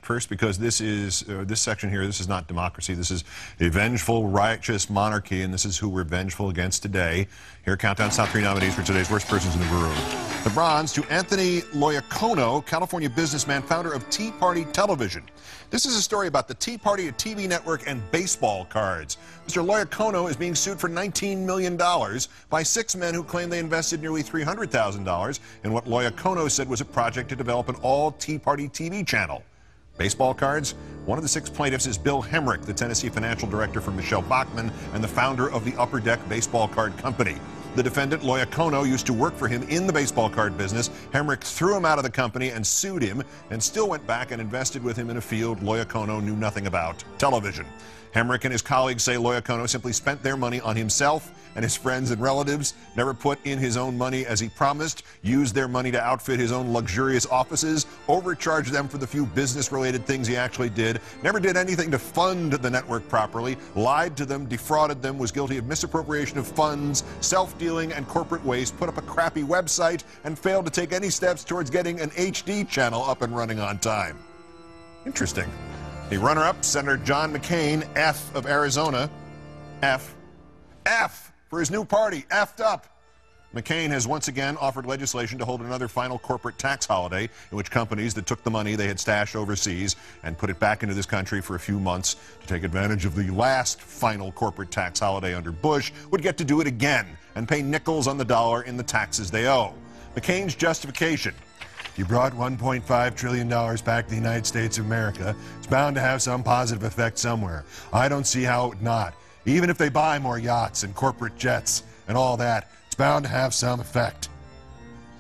First, because this is this section here, this is not democracy. This is a vengeful, righteous monarchy, and this is who we're vengeful against today. Here, Countdown's top 3 nominees for today's worst persons in the room. The bronze to Anthony Loiacono, California businessman, founder of Tea Party Television. This is a story about the Tea Party, a TV network, and baseball cards. Mr. Loiacono is being sued for $19 million by 6 men who claim they invested nearly $300,000 in what Loiacono said was a project to develop an all-Tea Party TV channel. Baseball cards? One of the 6 plaintiffs is Bill Hemrick, the Tennessee financial director for Michelle Bachmann and the founder of the Upper Deck Baseball Card Company. The defendant, Loiacono, used to work for him in the baseball card business. Hemrick threw him out of the company and sued him, and still went back and invested with him in a field Loiacono knew nothing about: television. Hemrick and his colleagues say Loiacono simply spent their money on himself and his friends and relatives, never put in his own money as he promised, used their money to outfit his own luxurious offices, overcharged them for the few business-related things he actually did, never did anything to fund the network properly, lied to them, defrauded them, was guilty of misappropriation of funds, self-dealing, and corporate waste, put up a crappy website, and failed to take any steps towards getting an HD channel up and running on time. Interesting. The runner-up, Senator John McCain, F of Arizona, F for his new party, F'd up. McCain has once again offered legislation to hold another final corporate tax holiday in which companies that took the money they had stashed overseas and put it back into this country for a few months to take advantage of the last final corporate tax holiday under Bush would get to do it again and pay nickels on the dollar in the taxes they owe. McCain's justification: you brought $1.5 trillion back to the United States of America. It's bound to have some positive effect somewhere. I don't see how it would not. Even if they buy more yachts and corporate jets and all that, it's bound to have some effect.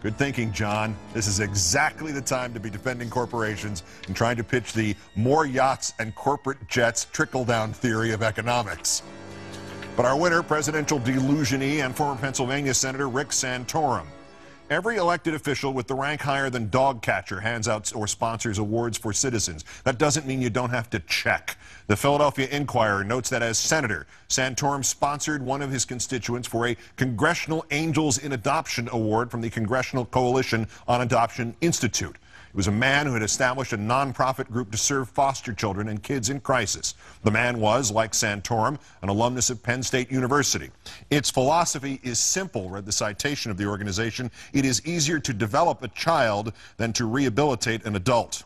Good thinking, John. This is exactly the time to be defending corporations and trying to pitch the more yachts and corporate jets trickle-down theory of economics. But our winner, presidential delusionee and former Pennsylvania Senator Rick Santorum. Every elected official with the rank higher than dog catcher hands out or sponsors awards for citizens. That doesn't mean you don't have to check. The Philadelphia Inquirer notes that as senator, Santorum sponsored one of his constituents for a Congressional Angels in Adoption Award from the Congressional Coalition on Adoption Institute. It was a man who had established a nonprofit group to serve foster children and kids in crisis. The man was, like Santorum, an alumnus of Penn State University. Its philosophy is simple, read the citation of the organization. It is easier to develop a child than to rehabilitate an adult.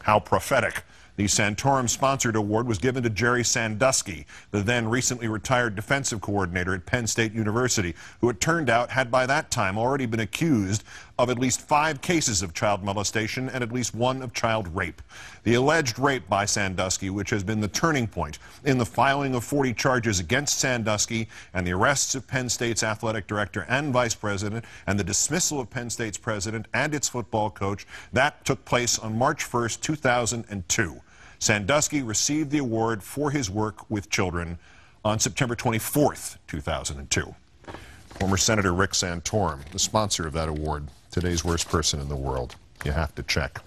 How prophetic. The Santorum-sponsored award was given to Jerry Sandusky, the then recently retired defensive coordinator at Penn State University, who it turned out had by that time already been accused of at least 5 cases of child molestation and at least 1 of child rape. The alleged rape by Sandusky, which has been the turning point in the filing of 40 charges against Sandusky and the arrests of Penn State's athletic director and vice president and the dismissal of Penn State's president and its football coach, that took place on March 1st, 2002. Sandusky received the award for his work with children on September 24th, 2002. Former Senator Rick Santorum, the sponsor of that award, today's worst person in the world. You have to check.